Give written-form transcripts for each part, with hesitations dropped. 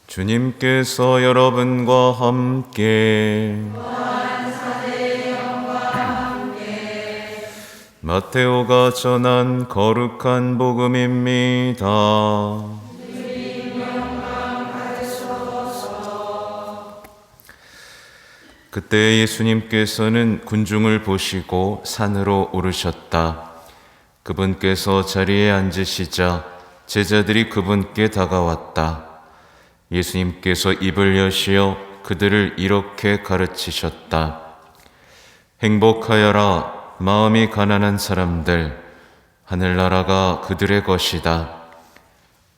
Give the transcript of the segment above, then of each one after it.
주님께서 여러분과 함께 마테오가 전한 거룩한 복음입니다. 그때 예수님께서는 군중을 보시고 산으로 오르셨다. 그분께서 자리에 앉으시자 제자들이 그분께 다가왔다. 예수님께서 입을 여시어 그들을 이렇게 가르치셨다. 행복하여라 마음이 가난한 사람들, 하늘나라가 그들의 것이다.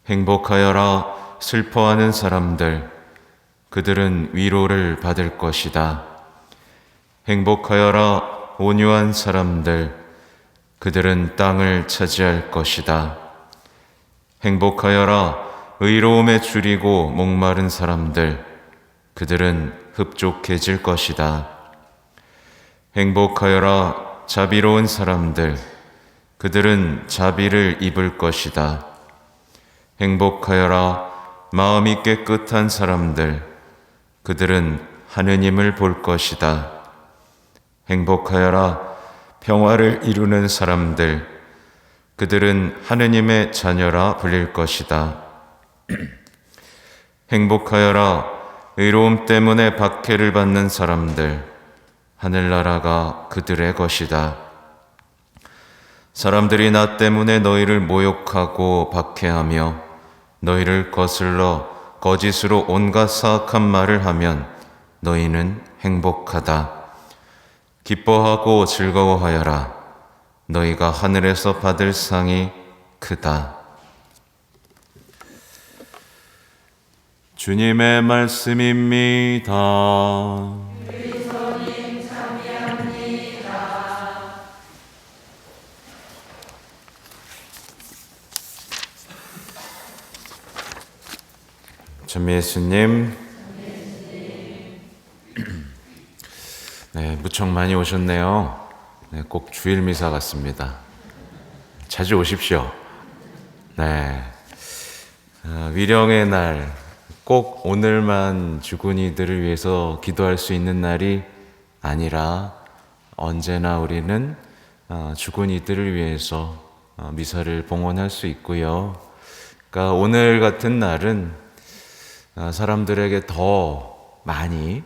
행복하여라 슬퍼하는 사람들, 그들은 위로를 받을 것이다. 행복하여라 온유한 사람들, 그들은 땅을 차지할 것이다. 행복하여라 의로움에 줄이고 목마른 사람들, 그들은 흡족해질 것이다. 행복하여라 자비로운 사람들, 그들은 자비를 입을 것이다. 행복하여라 마음이 깨끗한 사람들, 그들은 하느님을 볼 것이다. 행복하여라 평화를 이루는 사람들, 그들은 하느님의 자녀라 불릴 것이다. 행복하여라 의로움 때문에 박해를 받는 사람들, 하늘나라가 그들의 것이다. 사람들이 나 때문에 너희를 모욕하고 박해하며 너희를 거슬러 거짓으로 온갖 사악한 말을 하면 너희는 행복하다. 기뻐하고 즐거워하여라. 너희가 하늘에서 받을 상이 크다. 주님의 말씀입니다. 참 예수님, 네, 무척 많이 오셨네요. 네, 꼭 주일 미사 같습니다. 자주 오십시오. 네, 위령의 날, 꼭 오늘만 주군이들을 위해서 기도할 수 있는 날이 아니라 언제나 우리는 주군이들을 위해서 미사를 봉헌할 수 있고요. 그러니까 오늘 같은 날은 사람들에게 더 많이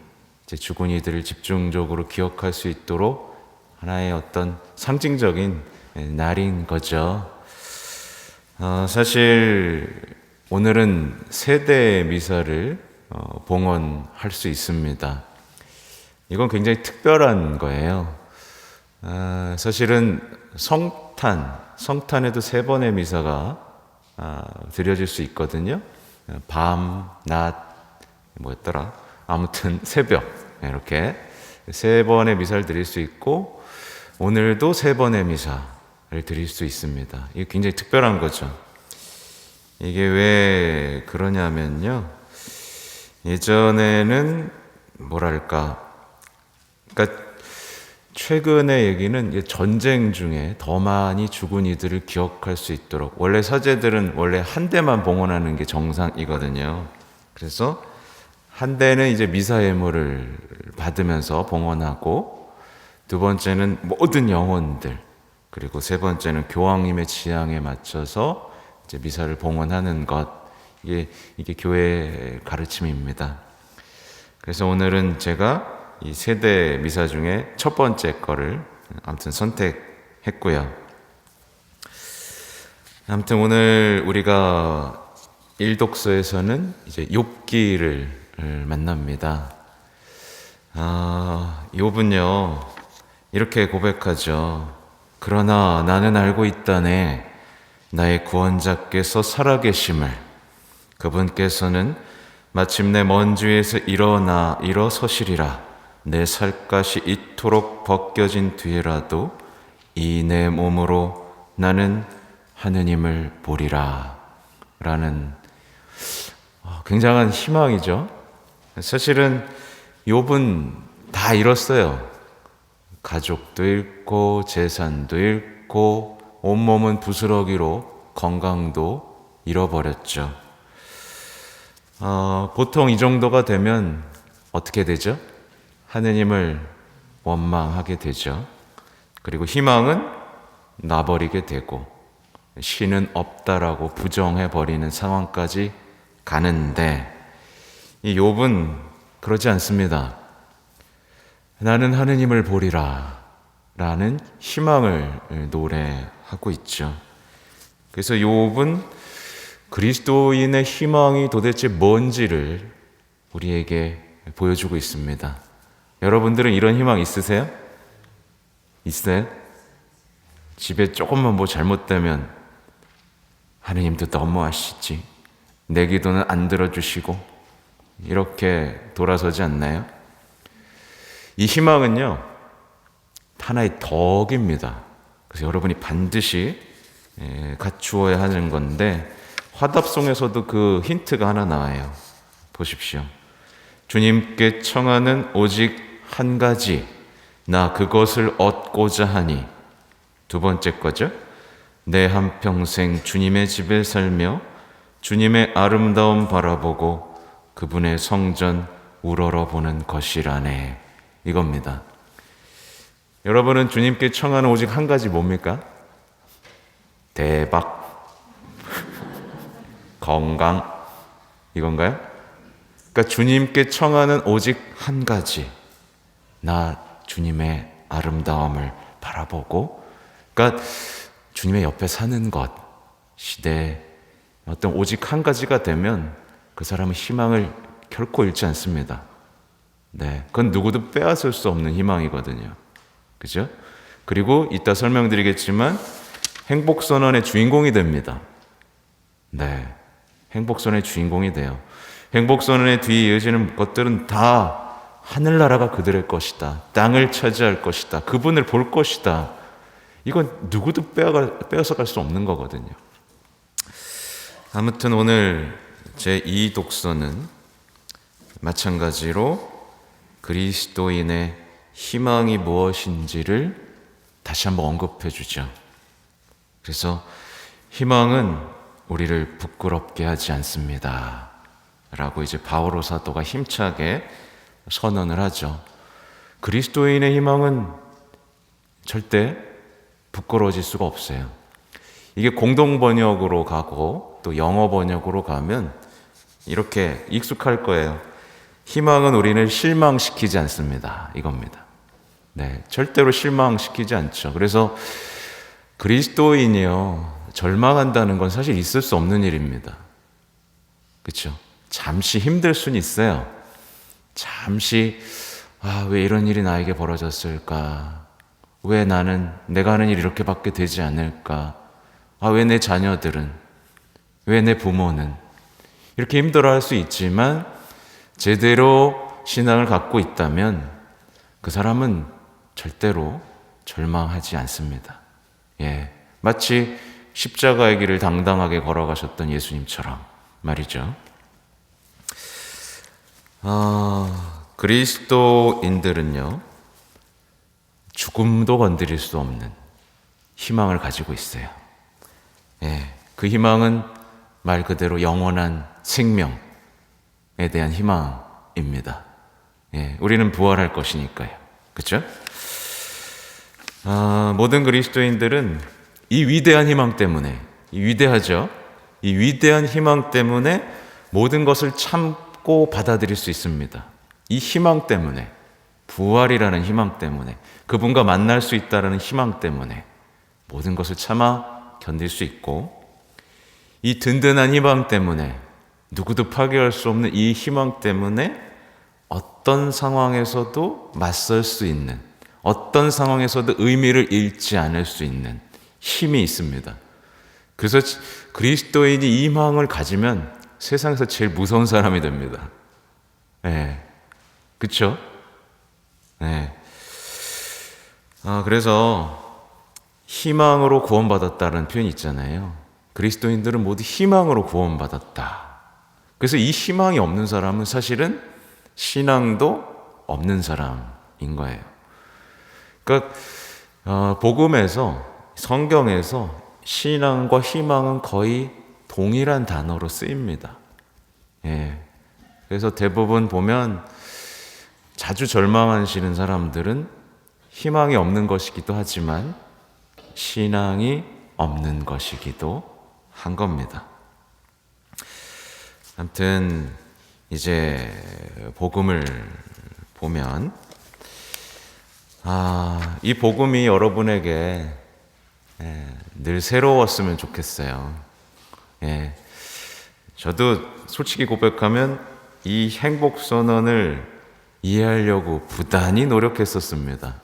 주군이들을 집중적으로 기억할 수 있도록 하나의 어떤 상징적인 날인 거죠. 사실 오늘은 세대 미사를 봉헌할 수 있습니다. 이건 굉장히 특별한 거예요. 사실은 성탄에도 3번의 미사가 드려질 수 있거든요. 밤, 낮, 뭐였더라? 아무튼 새벽, 이렇게 3번의 미사를 드릴 수 있고 오늘도 3번의 미사를 드릴 수 있습니다. 이게 굉장히 특별한 거죠. 이게 왜 그러냐면요, 예전에는 그러니까 최근의 얘기는 전쟁 중에 더 많이 죽은 이들을 기억할 수 있도록, 원래 사제들은 원래 한 대만 봉헌하는 게 정상이거든요. 그래서 한 대는 이제 미사 예물을 받으면서 봉헌하고, 두 번째는 모든 영혼들, 그리고 세 번째는 교황님의 지향에 맞춰서 이제 미사를 봉헌하는 것, 이게 교회의 가르침입니다. 그래서 오늘은 제가 이 세대 미사 중에 첫 번째 거를 아무튼 선택했고요. 아무튼 오늘 우리가 일독서에서는 이제 욥기를 만납니다. 욥은요 이렇게 고백하죠. 그러나 나는 알고 있다네, 나의 구원자께서 살아계심을. 그분께서는 마침내 먼 주에서 일어서시리라. 내 살갗이 이토록 벗겨진 뒤에라도 이 내 몸으로 나는 하느님을 보리라. 라는 굉장한 희망이죠. 사실은 욥은 다 잃었어요. 가족도 잃고 재산도 잃고 온몸은 부스러기로 건강도 잃어버렸죠. 보통 이 정도가 되면 어떻게 되죠? 하느님을 원망하게 되죠. 그리고 희망은 놔버리게 되고 신은 없다라고 부정해버리는 상황까지 가는데 이 욥은 그러지 않습니다. 나는 하느님을 보리라 라는 희망을 노래하고 있죠. 그래서 욥은 그리스도인의 희망이 도대체 뭔지를 우리에게 보여주고 있습니다. 여러분들은 이런 희망 있으세요? 있어요? 집에 조금만 뭐 잘못되면 하느님도 너무하시지, 내 기도는 안 들어주시고 이렇게 돌아서지 않나요? 이 희망은요 하나의 덕입니다. 그래서 여러분이 반드시 갖추어야 하는 건데 화답송에서도 그 힌트가 하나 나와요. 보십시오. 주님께 청하는 오직 한 가지, 나 그것을 얻고자 하니. 두 번째 거죠. 내 한평생 주님의 집에 살며 주님의 아름다움 바라보고 그분의 성전 우러러보는 것이라네. 이겁니다. 여러분은 주님께 청하는 오직 한 가지 뭡니까? 대박, 건강, 이건가요? 그러니까 주님께 청하는 오직 한 가지, 나 주님의 아름다움을 바라보고, 그러니까 주님의 옆에 사는 것, 시대, 어떤 오직 한 가지가 되면 그 사람은 희망을 결코 잃지 않습니다. 네, 그건 누구도 빼앗을 수 없는 희망이거든요. 그죠? 그리고 이따 설명드리겠지만 행복선언의 주인공이 됩니다. 네, 행복선언의 주인공이 돼요. 행복선언의 뒤에 이어지는 것들은 다 하늘나라가 그들의 것이다, 땅을 차지할 것이다, 그분을 볼 것이다. 이건 누구도 빼앗아갈 수 없는 거거든요. 아무튼 오늘 제2 독서는 마찬가지로 그리스도인의 희망이 무엇인지를 다시 한번 언급해 주죠. 그래서 희망은 우리를 부끄럽게 하지 않습니다 라고 이제 바오로 사도가 힘차게 선언을 하죠. 그리스도인의 희망은 절대 부끄러워질 수가 없어요. 이게 공동 번역으로 가고 또 영어 번역으로 가면 이렇게 익숙할 거예요. 희망은 우리를 실망시키지 않습니다. 이겁니다. 네, 절대로 실망시키지 않죠. 그래서 그리스도인이요, 절망한다는 건 사실 있을 수 없는 일입니다. 그렇죠? 잠시 힘들 수는 있어요. 잠시 왜 이런 일이 나에게 벌어졌을까? 왜 내가 하는 일이 이렇게밖에 되지 않을까? 왜 내 자녀들은? 왜 내 부모는? 이렇게 힘들어할 수 있지만 제대로 신앙을 갖고 있다면 그 사람은 절대로 절망하지 않습니다. 예, 마치 십자가의 길을 당당하게 걸어가셨던 예수님처럼 말이죠. 그리스도인들은요, 죽음도 건드릴 수 없는 희망을 가지고 있어요. 예, 그 희망은 말 그대로 영원한 생명에 대한 희망입니다. 예, 우리는 부활할 것이니까요. 그렇죠? 모든 그리스도인들은 이 위대한 희망 때문에, 위대하죠? 이 위대한 희망 때문에 모든 것을 참고 받아들일 수 있습니다. 이 희망 때문에, 부활이라는 희망 때문에, 그분과 만날 수 있다는 희망 때문에 모든 것을 참아 견딜 수 있고, 이 든든한 희망 때문에, 누구도 파괴할 수 없는 이 희망 때문에 어떤 상황에서도 맞설 수 있는, 어떤 상황에서도 의미를 잃지 않을 수 있는 힘이 있습니다. 그래서 그리스도인이 이 희망을 가지면 세상에서 제일 무서운 사람이 됩니다. 네. 그쵸? 네. 그래서 희망으로 구원받았다는 표현이 있잖아요. 그리스도인들은 모두 희망으로 구원받았다. 그래서 이 희망이 없는 사람은 사실은 신앙도 없는 사람인 거예요. 그러니까 복음에서, 성경에서 신앙과 희망은 거의 동일한 단어로 쓰입니다. 예, 그래서 대부분 보면 자주 절망하시는 사람들은 희망이 없는 것이기도 하지만 신앙이 없는 것이기도 한 겁니다. 아무튼 이제 복음을 보면 이 복음이 여러분에게 늘 새로웠으면 좋겠어요. 저도 솔직히 고백하면 이 행복선언을 이해하려고 부단히 노력했었습니다.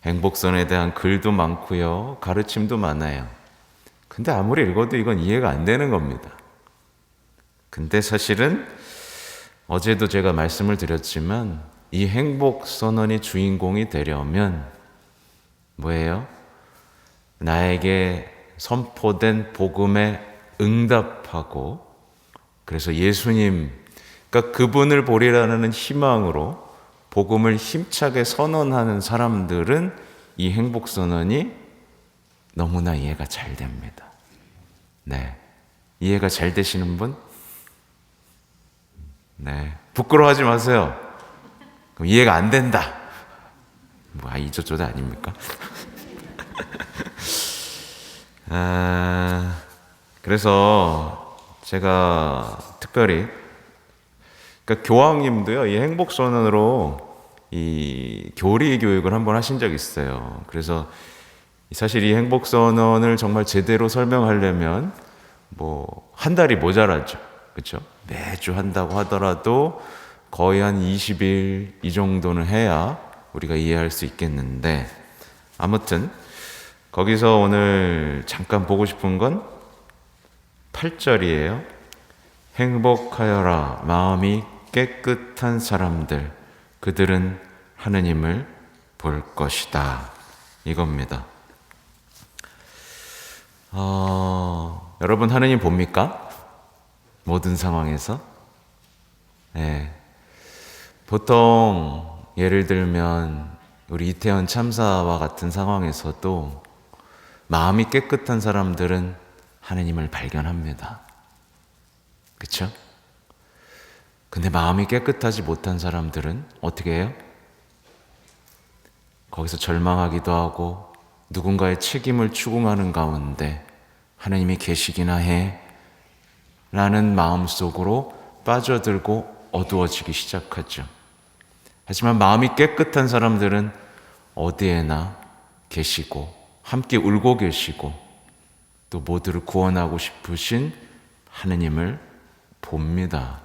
행복선언에 대한 글도 많고요, 가르침도 많아요. 근데 아무리 읽어도 이건 이해가 안 되는 겁니다. 근데 사실은 어제도 제가 말씀을 드렸지만 이 행복선언이 주인공이 되려면 뭐예요? 나에게 선포된 복음에 응답하고, 그래서 예수님, 그러니까 그분을 보리라는 희망으로 복음을 힘차게 선언하는 사람들은 이 행복선언이 너무나 이해가 잘 됩니다. 네, 이해가 잘 되시는 분? 네, 부끄러워하지 마세요. 그럼 이해가 안 된다. 이조조도 아닙니까? 그래서 제가 특별히, 그러니까 교황님도요, 이 행복선언으로 이 교리 교육을 한번 하신 적이 있어요. 그래서 사실 이 행복선언을 정말 제대로 설명하려면 한 달이 모자라죠. 그렇죠? 매주 한다고 하더라도 거의 한 20일 이 정도는 해야 우리가 이해할 수 있겠는데, 아무튼 거기서 오늘 잠깐 보고 싶은 건 8절이에요. 행복하여라 마음이 깨끗한 사람들, 그들은 하느님을 볼 것이다, 이겁니다. 여러분 하느님 봅니까? 모든 상황에서? 네. 보통 예를 들면 우리 이태원 참사와 같은 상황에서도 마음이 깨끗한 사람들은 하느님을 발견합니다. 그렇죠? 근데 마음이 깨끗하지 못한 사람들은 어떻게 해요? 거기서 절망하기도 하고 누군가의 책임을 추궁하는 가운데 하느님이 계시기나 해 라는 마음속으로 빠져들고 어두워지기 시작하죠. 하지만 마음이 깨끗한 사람들은 어디에나 계시고 함께 울고 계시고 또 모두를 구원하고 싶으신 하느님을 봅니다.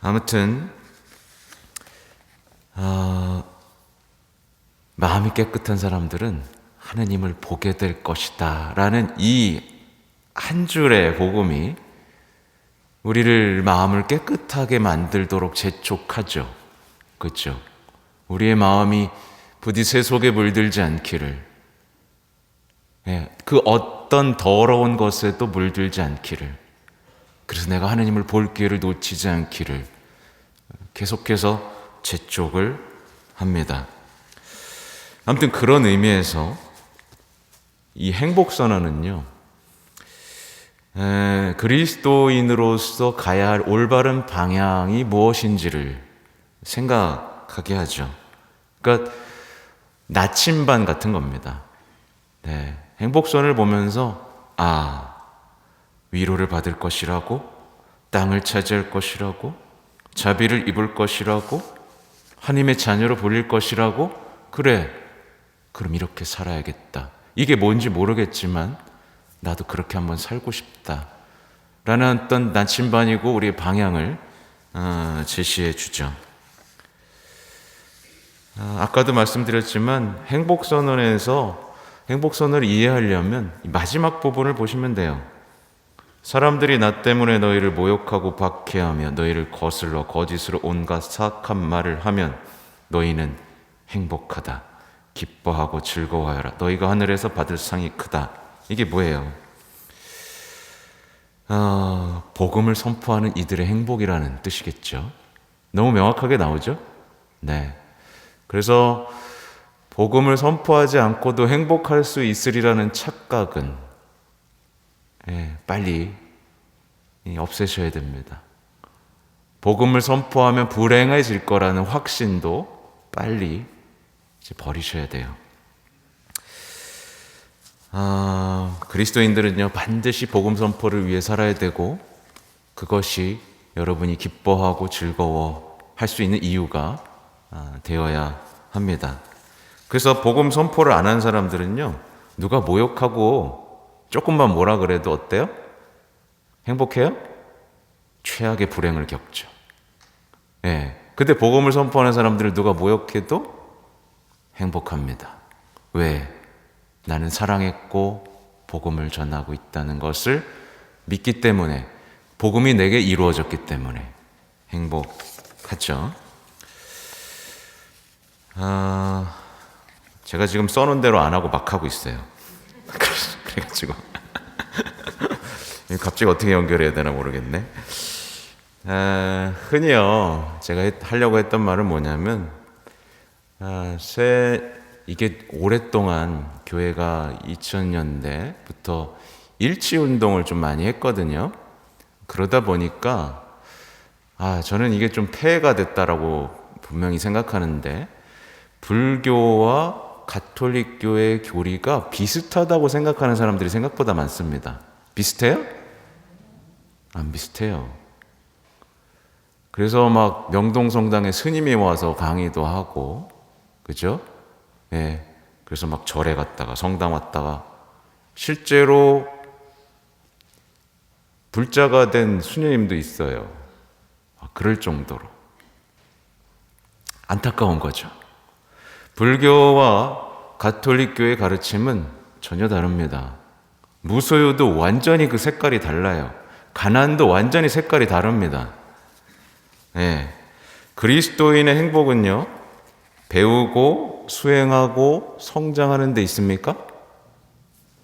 아무튼 마음이 깨끗한 사람들은 하느님을 보게 될 것이다 라는 이 한 줄의 복음이 우리를 마음을 깨끗하게 만들도록 재촉하죠. 그렇죠? 우리의 마음이 부디 새 속에 물들지 않기를, 그 어떤 더러운 것에도 물들지 않기를, 그래서 내가 하느님을 볼 기회를 놓치지 않기를 계속해서 재촉을 합니다. 아무튼 그런 의미에서 이 행복선언은요, 그리스도인으로서 가야 할 올바른 방향이 무엇인지를 생각하게 하죠. 그러니까 나침반 같은 겁니다. 행복선을 보면서 위로를 받을 것이라고, 땅을 차지할 것이라고, 자비를 입을 것이라고, 하나님의 자녀로 불릴 것이라고, 그래, 그럼 이렇게 살아야겠다. 이게 뭔지 모르겠지만 나도 그렇게 한번 살고 싶다 라는 어떤 나침반이고 우리의 방향을 제시해 주죠. 아까도 말씀드렸지만 행복선언에서 행복선언을 이해하려면 마지막 부분을 보시면 돼요. 사람들이 나 때문에 너희를 모욕하고 박해하며 너희를 거슬러 거짓으로 온갖 사악한 말을 하면 너희는 행복하다, 기뻐하고 즐거워하여라, 너희가 하늘에서 받을 상이 크다. 이게 뭐예요? 복음을 선포하는 이들의 행복이라는 뜻이겠죠. 너무 명확하게 나오죠? 네. 그래서 복음을 선포하지 않고도 행복할 수 있으리라는 착각은 빨리 없애셔야 됩니다. 복음을 선포하면 불행해질 거라는 확신도 빨리 이제 버리셔야 돼요. 그리스도인들은요, 반드시 복음 선포를 위해 살아야 되고, 그것이 여러분이 기뻐하고 즐거워할 수 있는 이유가 되어야 합니다. 그래서 복음 선포를 안 한 사람들은요, 누가 모욕하고 조금만 뭐라 그래도 어때요? 행복해요? 최악의 불행을 겪죠. 예. 근데 복음을 선포하는 사람들을 누가 모욕해도 행복합니다. 왜? 나는 사랑했고 복음을 전하고 있다는 것을 믿기 때문에, 복음이 내게 이루어졌기 때문에 행복하죠. 제가 지금 써놓은 대로 안 하고 막 하고 있어요. 그래가지고 갑자기 어떻게 연결해야 되나 모르겠네. 흔히요, 제가 하려고 했던 말은 뭐냐면, 이게 오랫동안 교회가 2000년대부터 일치운동을 좀 많이 했거든요. 그러다 보니까 저는 이게 좀 폐해가 됐다라고 분명히 생각하는데, 불교와 가톨릭 교회의 교리가 비슷하다고 생각하는 사람들이 생각보다 많습니다. 비슷해요? 안 비슷해요. 그래서 막 명동성당에 스님이 와서 강의도 하고, 그죠? 예. 그래서 막 절에 갔다가 성당 왔다가 실제로 불자가 된 수녀님도 있어요. 그럴 정도로 안타까운 거죠. 불교와 가톨릭 교회의 가르침은 전혀 다릅니다. 무소유도 완전히 그 색깔이 달라요. 가난도 완전히 색깔이 다릅니다. 네. 그리스도인의 행복은요, 배우고 수행하고 성장하는 데 있습니까?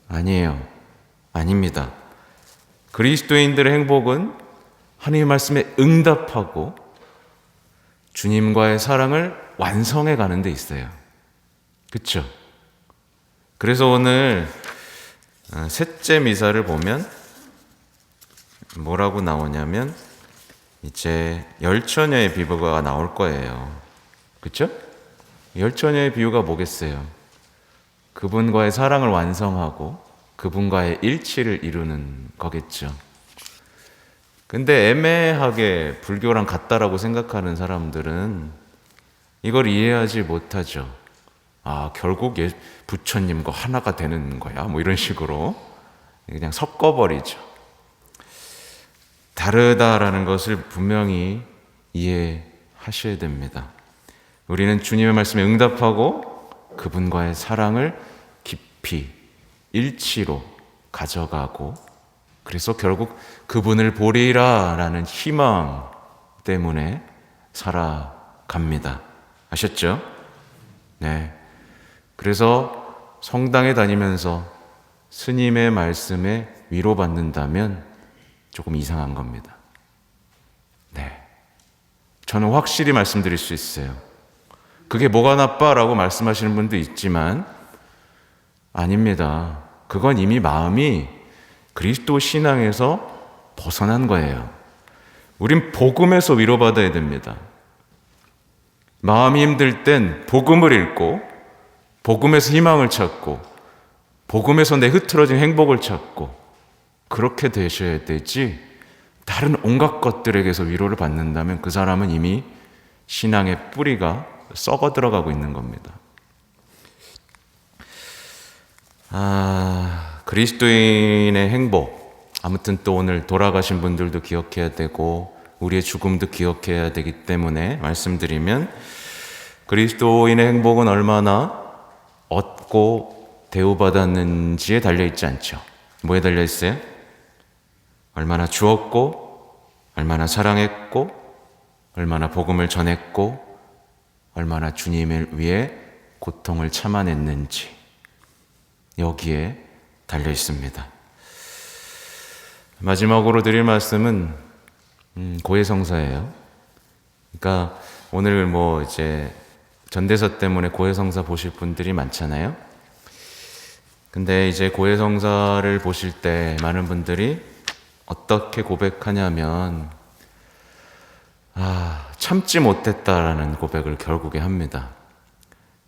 아니에요. 아닙니다. 그리스도인들의 행복은 하나님의 말씀에 응답하고 주님과의 사랑을 완성해 가는 데 있어요. 그렇죠? 그래서 오늘 셋째 미사를 보면 뭐라고 나오냐면, 이제 열처녀의 비유가 나올 거예요. 그렇죠? 열처녀의 비유가 뭐겠어요? 그분과의 사랑을 완성하고 그분과의 일치를 이루는 거겠죠. 근데 애매하게 불교랑 같다라고 생각하는 사람들은 이걸 이해하지 못하죠. 결국 부처님과 하나가 되는 거야, 뭐 이런 식으로 그냥 섞어버리죠. 다르다라는 것을 분명히 이해하셔야 됩니다. 우리는 주님의 말씀에 응답하고 그분과의 사랑을 깊이 일치로 가져가고, 그래서 결국 그분을 보리라 라는 희망 때문에 살아갑니다. 아셨죠? 네. 그래서 성당에 다니면서 스님의 말씀에 위로받는다면 조금 이상한 겁니다. 네. 저는 확실히 말씀드릴 수 있어요. 그게 뭐가 나빠라고 말씀하시는 분도 있지만 아닙니다. 그건 이미 마음이 그리스도 신앙에서 벗어난 거예요. 우린 복음에서 위로받아야 됩니다. 마음이 힘들 땐 복음을 읽고, 복음에서 희망을 찾고, 복음에서 내 흐트러진 행복을 찾고, 그렇게 되셔야 되지, 다른 온갖 것들에게서 위로를 받는다면 그 사람은 이미 신앙의 뿌리가 썩어 들어가고 있는 겁니다. 그리스도인의 행복, 아무튼 또 오늘 돌아가신 분들도 기억해야 되고 우리의 죽음도 기억해야 되기 때문에 말씀드리면, 그리스도인의 행복은 얼마나 얻고 대우받았는지에 달려있지 않죠. 뭐에 달려있어요? 얼마나 주었고, 얼마나 사랑했고, 얼마나 복음을 전했고, 얼마나 주님을 위해 고통을 참아냈는지, 여기에 달려 있습니다. 마지막으로 드릴 말씀은 고해성사예요. 그러니까 오늘 뭐 이제 전대사 때문에 고해성사 보실 분들이 많잖아요. 근데 이제 고해성사를 보실 때 많은 분들이 어떻게 고백하냐면 참지 못했다라는 고백을 결국에 합니다.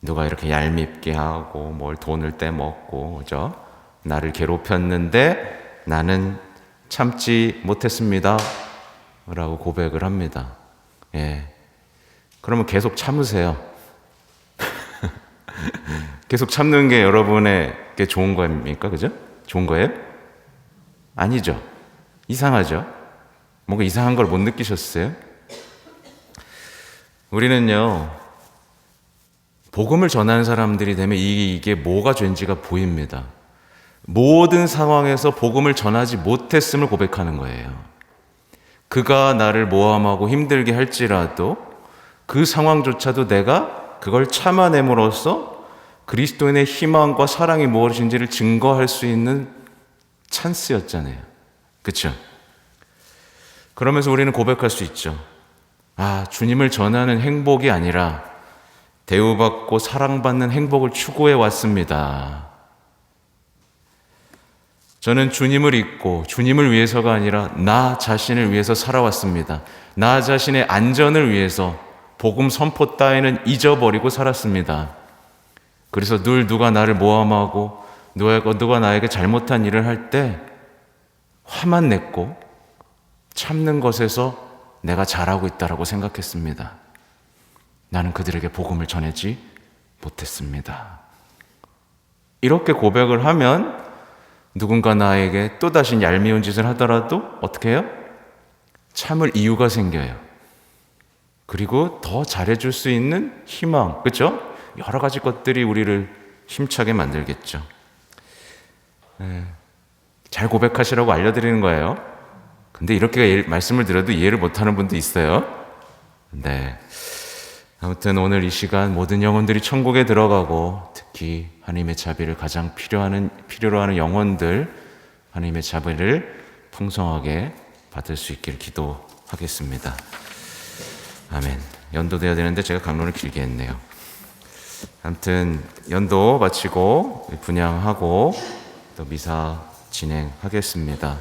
누가 이렇게 얄밉게 하고 뭘 돈을 떼먹고 그죠? 나를 괴롭혔는데 나는 참지 못했습니다 라고 고백을 합니다. 예. 그러면 계속 참으세요. 계속 참는 게 여러분에게 좋은 겁니까? 그죠? 좋은 거예요? 아니죠. 이상하죠? 뭔가 이상한 걸 못 느끼셨어요? 우리는요, 복음을 전하는 사람들이 되면 이게 뭐가 죄인지가 보입니다. 모든 상황에서 복음을 전하지 못했음을 고백하는 거예요. 그가 나를 모함하고 힘들게 할지라도 그 상황조차도 내가 그걸 참아냄으로써 그리스도인의 희망과 사랑이 무엇인지를 증거할 수 있는 찬스였잖아요. 그렇죠? 그러면서 우리는 고백할 수 있죠. 주님을 전하는 행복이 아니라 대우받고 사랑받는 행복을 추구해 왔습니다. 저는 주님을 잊고 주님을 위해서가 아니라 나 자신을 위해서 살아왔습니다. 나 자신의 안전을 위해서 복음 선포 따위는 잊어버리고 살았습니다. 그래서 늘 누가 나를 모함하고 누가 나에게 잘못한 일을 할 때 화만 냈고 참는 것에서 내가 잘하고 있다라고 생각했습니다. 나는 그들에게 복음을 전하지 못했습니다. 이렇게 고백을 하면 누군가 나에게 또다시 얄미운 짓을 하더라도 어떻게 해요? 참을 이유가 생겨요. 그리고 더 잘해줄 수 있는 희망, 그렇죠? 여러 가지 것들이 우리를 힘차게 만들겠죠. 잘 고백하시라고 알려드리는 거예요. 근데 이렇게 말씀을 드려도 이해를 못하는 분도 있어요. 네. 아무튼 오늘 이 시간 모든 영혼들이 천국에 들어가고 특히 하나님의 자비를 가장 필요로 하는 영혼들 하나님의 자비를 풍성하게 받을 수 있기를 기도하겠습니다. 아멘. 연도돼야 되는데 제가 강론을 길게 했네요. 아무튼 연도 마치고 분향하고 또 미사 진행하겠습니다.